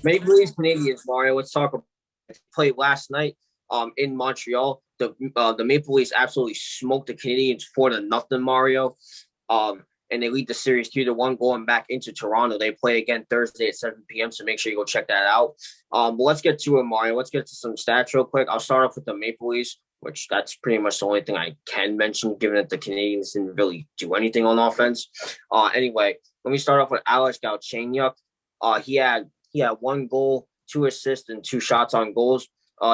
Maple Leafs Canadiens, Mario. Let's talk about played last night in Montreal. The Maple Leafs absolutely smoked the Canadiens 4-0, Mario. And they lead the series 2-1 going back into Toronto. They play again Thursday at 7 p.m. So make sure you go check that out. But let's get to it, Mario. Let's get to some stats real quick. I'll start off with the Maple Leafs, which that's pretty much the only thing I can mention, given that the Canadiens didn't really do anything on offense. Anyway, let me start off with Alex Gaochenyuk. He had 1 goal, 2 assists, and 2 shots on goals.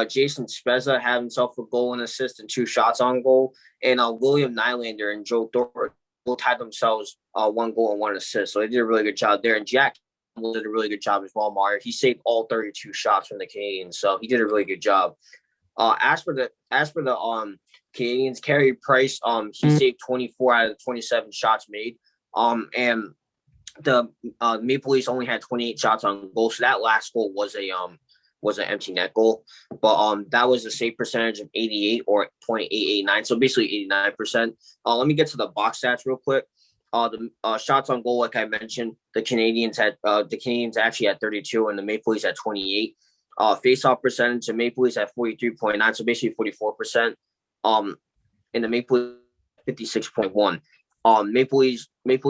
Jason Spezza had himself a goal, and assist, and 2 shots on goal. And William Nylander and Joe Thornton both had themselves 1 goal and 1 assist. So they did a really good job there. And Jack did a really good job as well, Mario. He saved all 32 shots from the Canadiens, so he did a really good job. As for the Canadiens, Carey Price, he saved 24 out of the 27 shots made. And the Maple Leafs only had 28 shots on goal, so that last goal was an empty net goal. But that was a save percentage of 88 or 0.889, so basically 89%. Let me get to the box stats real quick. The shots on goal, like I mentioned, the Canadiens actually had 32, and the Maple Leafs had 28. Face-off percentage, the Maple Leafs at 43.9, so basically 44%. And the Maple Leafs 56.1. Maple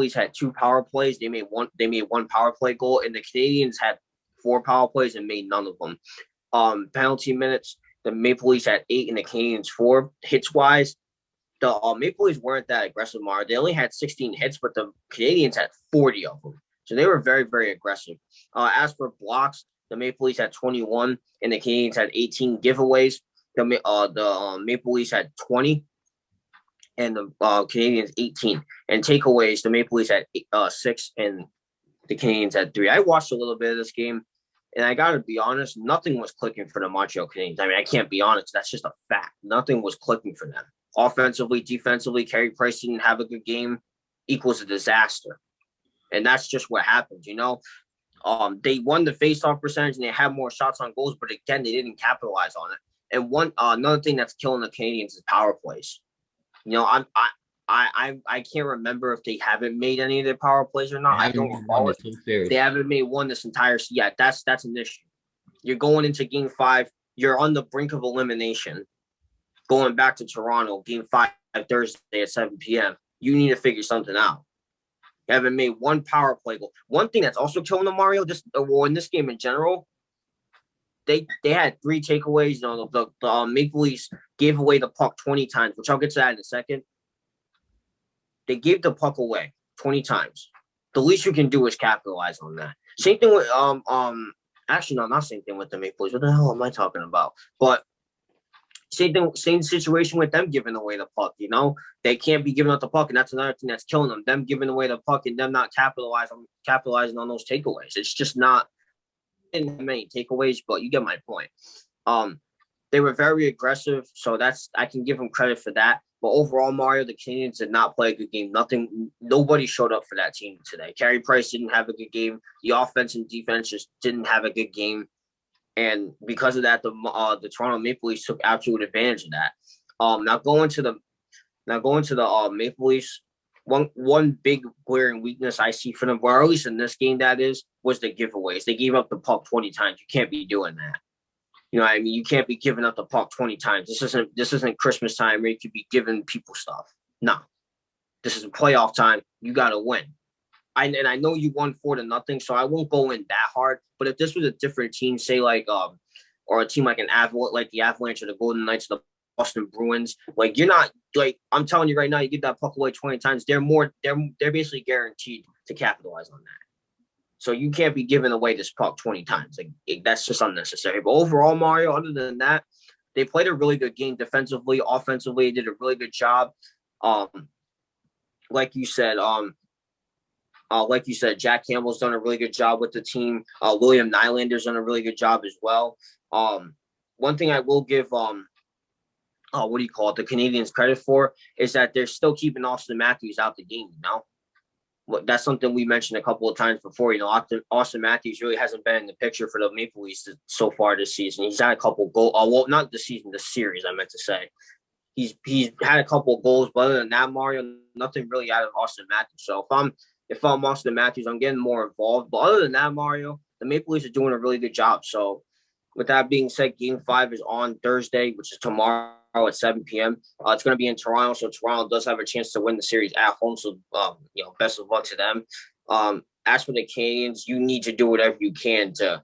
Leafs had 2 power plays. They made one power play goal, and the Canadiens had 4 power plays and made none of them. Penalty minutes, the Maple Leafs had 8 and the Canadiens 4. Hits wise, the Maple Leafs weren't that aggressive, Mar. They only had 16 hits, but the Canadiens had 40 of them. So they were very, very aggressive. As for blocks, the Maple Leafs had 21 and the Canadiens had 18 giveaways. The Maple Leafs had 20 and the Canadiens 18. And takeaways, the Maple Leafs had 6 and the Canadiens had 3. I watched a little bit of this game, and I got to be honest, nothing was clicking for the Montreal Canadiens. I mean, I can't be honest. That's just a fact. Nothing was clicking for them. Offensively, defensively, Carey Price didn't have a good game, equals a disaster. And that's just what happens, you know. They won the face-off percentage, and they had more shots on goals, but again, they didn't capitalize on it. And another thing that's killing the Canadiens is power plays. You know, I can't remember if they haven't made any of their power plays or not. I don't recall it. They haven't made one this entire – yeah, that's an issue. You're going into Game 5. You're on the brink of elimination, going back to Toronto, Game 5 Thursday at 7 p.m. You need to figure something out. You haven't made one power play goal. One thing that's also killing them, Mario, in this game in general, they had 3 takeaways. You know, the Maple Leafs gave away the puck 20 times, which I'll get to that in a second. They gave the puck away 20 times. The least you can do is capitalize on that. Same thing with actually no, not same thing with the Maple Leafs. What the hell am I talking about? But same situation with them giving away the puck. You know, they can't be giving up the puck, and that's another thing that's killing them. Them giving away the puck and them not capitalizing on those takeaways. It's just not many takeaways, but you get my point. They were very aggressive, so I can give them credit for that. But overall, Mario, the Canadiens did not play a good game. Nobody showed up for that team today. Carey Price didn't have a good game. The offense and defense just didn't have a good game. And because of that, the Toronto Maple Leafs took absolute advantage of that. Now going to the Maple Leafs, one big glaring weakness I see for them, or at least in this game, was the giveaways. They gave up the puck 20 times. You can't be doing that. You know what I mean? You can't be giving up the puck 20 times. This isn't Christmas time where you could be giving people stuff. No. This is playoff time. You got to win. I know you won 4-0, so I won't go in that hard. But if this was a different team, say like or a team like the Avalanche or the Golden Knights or the Boston Bruins, like you're not like I'm telling you right now, you get that puck away 20 times, they're basically guaranteed to capitalize on that. So you can't be giving away this puck 20 times. Like that's just unnecessary. But overall, Mario, other than that, they played a really good game defensively, offensively, did a really good job. Like you said, Jack Campbell's done a really good job with the team. William Nylander's done a really good job as well. One thing I will give the Canadiens credit for is that they're still keeping Austin Matthews out the game, you know? That's something we mentioned a couple of times before. You know, Austin Matthews really hasn't been in the picture for the Maple Leafs so far this season. He's had a couple goals. Well, not the season, the series, I meant to say. He's had a couple of goals, but other than that, Mario, nothing really out of Austin Matthews. So if I'm Austin Matthews, I'm getting more involved. But other than that, Mario, the Maple Leafs are doing a really good job. So with that being said, Game 5 is on Thursday, which is tomorrow at 7 p.m. It's going to be in Toronto, so Toronto does have a chance to win the series at home. So, best of luck to them. As for the Canadiens, you need to do whatever you can to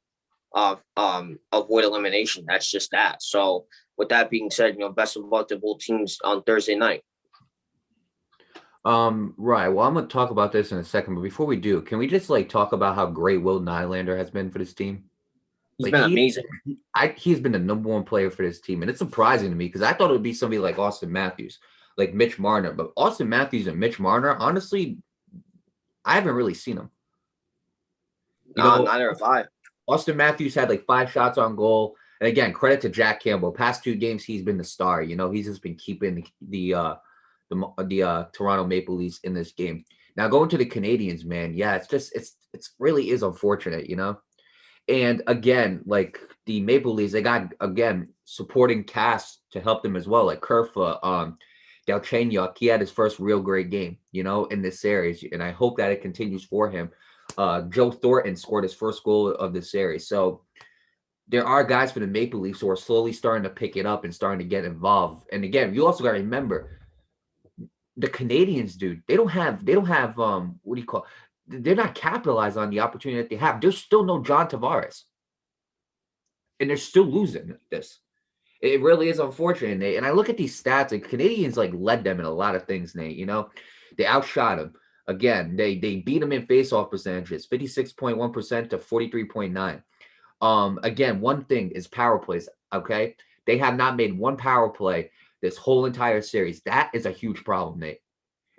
avoid elimination. That's just that. So, with that being said, best of luck to both teams on Thursday night. Right. Well, I'm going to talk about this in a second, but before we do, can we just talk about how great Will Nylander has been for this team? He's been amazing. He's been the number one player for this team, and it's surprising to me because I thought it would be somebody like Austin Matthews, like Mitch Marner. But Austin Matthews and Mitch Marner, honestly, I haven't really seen them. Neither have I. Austin Matthews had 5 shots on goal, and again, credit to Jack Campbell. Past 2 games, he's been the star. He's just been keeping the Toronto Maple Leafs in this game. Now going to the Canadiens, man, yeah, it's really is unfortunate, And again, the Maple Leafs, they got again supporting cast to help them as well, like Kerfa, Gaochenyuk. He had his first real great game, in this series, and I hope that it continues for him. Joe Thornton scored his first goal of the series, so there are guys for the Maple Leafs who are slowly starting to pick it up and starting to get involved. And again, you also got to remember the Canadiens, dude. They don't have what do you call? They're not capitalized on the opportunity that they have. There's still no John Tavares, and they're still losing this. It really is unfortunate, Nate. And I look at these stats, and Canadiens led them in a lot of things, Nate. They outshot them. Again, they beat them in faceoff percentages, 56.1% to 43.9. Again, one thing is power plays. Okay, they have not made one power play this whole entire series. That is a huge problem, Nate.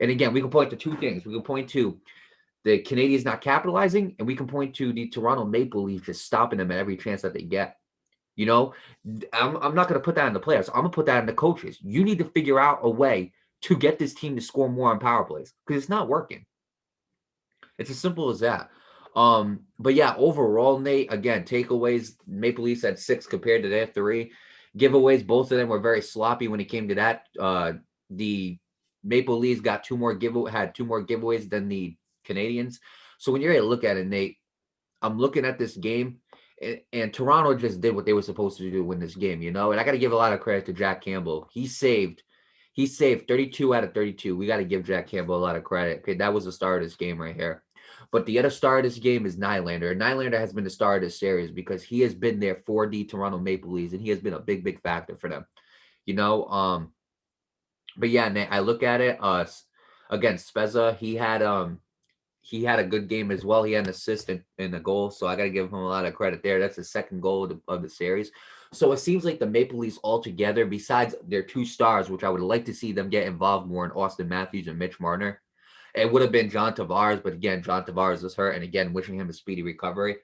And again, we can point to 2 things. We can point to the Canadiens not capitalizing, and we can point to the Toronto Maple Leafs just stopping them at every chance that they get. I'm not going to put that on the players. I'm going to put that on the coaches. You need to figure out a way to get this team to score more on power plays because it's not working. It's as simple as that. But yeah, overall, Nate, again, takeaways, Maple Leafs had 6 compared to their 3. Giveaways, both of them were very sloppy when it came to that. The Maple Leafs had 2 more giveaways than the Canadiens. So when you're able to look at it, Nate, I'm looking at this game, and Toronto just did what they were supposed to do to win this game, And I got to give a lot of credit to Jack Campbell. He saved 32 out of 32. We got to give Jack Campbell a lot of credit. Okay, that was the star of this game right here. But the other star of this game is Nylander. Nylander has been the star of this series because he has been there for the Toronto Maple Leafs, and he has been a big, big factor for them. But yeah, Nate, I look at it. Against Spezza, he had a good game as well. He had an assist in a goal, so I got to give him a lot of credit there. That's the second goal of the series. So it seems like the Maple Leafs altogether, besides their 2 stars, which I would like to see them get involved more in Austin Matthews and Mitch Marner. It would have been John Tavares, but again, John Tavares is hurt, and again, wishing him a speedy recovery.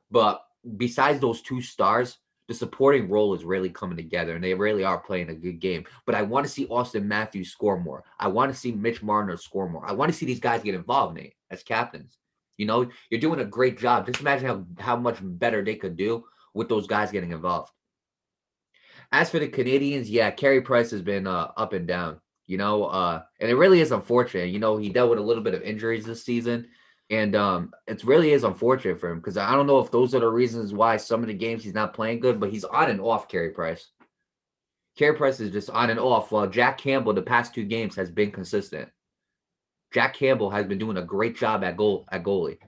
But besides those 2 stars, the supporting role is really coming together, and they really are playing a good game. But I want to see Austin Matthews score more. I want to see Mitch Marner score more. I want to see these guys get involved, Nate, as captains. You're doing a great job. Just imagine how much better they could do with those guys getting involved. As for the Canadiens, yeah, Carey Price has been up and down. And it really is unfortunate. He dealt with a little bit of injuries this season, and it really is unfortunate for him because I don't know if those are the reasons why some of the games he's not playing good, but he's on and off Carey Price. Carey Price is just on and off, while Jack Campbell the past 2 games has been consistent. Jack Campbell has been doing a great job at goalie.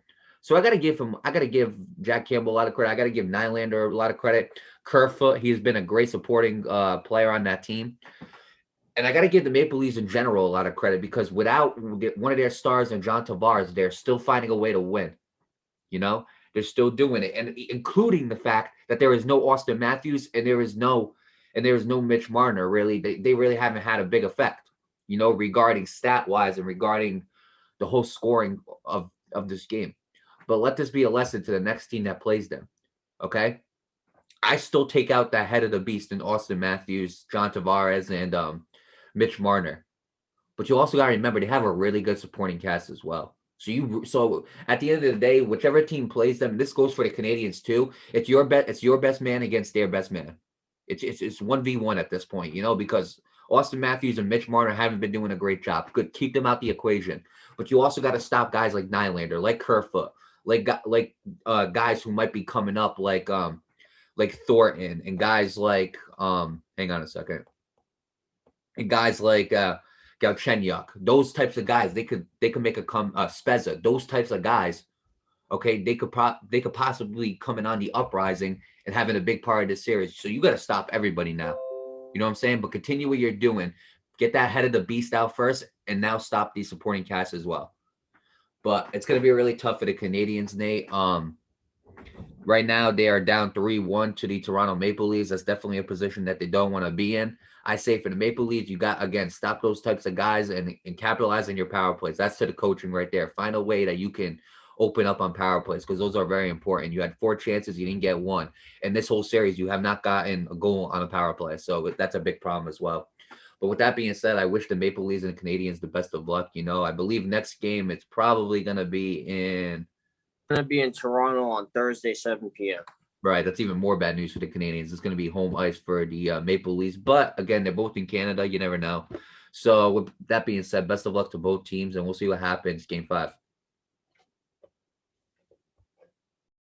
So I got to give Jack Campbell a lot of credit. I got to give Nylander a lot of credit. Kerfoot, he's been a great supporting player on that team. And I got to give the Maple Leafs in general a lot of credit because without one of their stars and John Tavares, they're still finding a way to win. They're still doing it, and including the fact that there is no Austin Matthews and there is no Mitch Marner. Really, they really haven't had a big effect, regarding stat wise and regarding the whole scoring of this game. But let this be a lesson to the next team that plays them. Okay, I still take out that head of the beast in Austin Matthews, John Tavares, and Mitch Marner. But you also got to remember they have a really good supporting cast as well. So at the end of the day, whichever team plays them, this goes for the Canadiens too. It's your best man against their best man. It's 1v1 at this point, because Austin Matthews and Mitch Marner haven't been doing a great job. Good, keep them out the equation. But you also got to stop guys like Nylander, like Kerfoot, guys who might be coming up, like Thornton and guys like hang on a second, and guys like Gaochenyuk, those types of guys, they could make a Spezza, those types of guys. Okay, they could possibly come in on the uprising and having a big part of this series. So you got to stop everybody now. You know what I'm saying? But continue what you're doing. Get that head of the beast out first, and now stop the supporting cast as well. But it's gonna be really tough for the Canadiens, Nate. Right now they are down 3-1 to the Toronto Maple Leafs. That's definitely a position that they don't want to be in. I say for the Maple Leafs, you got, again, stop those types of guys and capitalize on your power plays. That's to the coaching right there. Find a way that you can open up on power plays, because those are very important. You had 4 chances, you didn't get 1. And this whole series, you have not gotten a goal on a power play. So that's a big problem as well. But with that being said, I wish the Maple Leafs and the Canadiens the best of luck. You know, I believe next game it's probably going to be in Toronto on Thursday, 7 p.m. Right, that's even more bad news for the Canadiens. It's going to be home ice for the Maple Leafs. But again, they're both in Canada. You never know. So with that being said, best of luck to both teams, and we'll see what happens Game 5.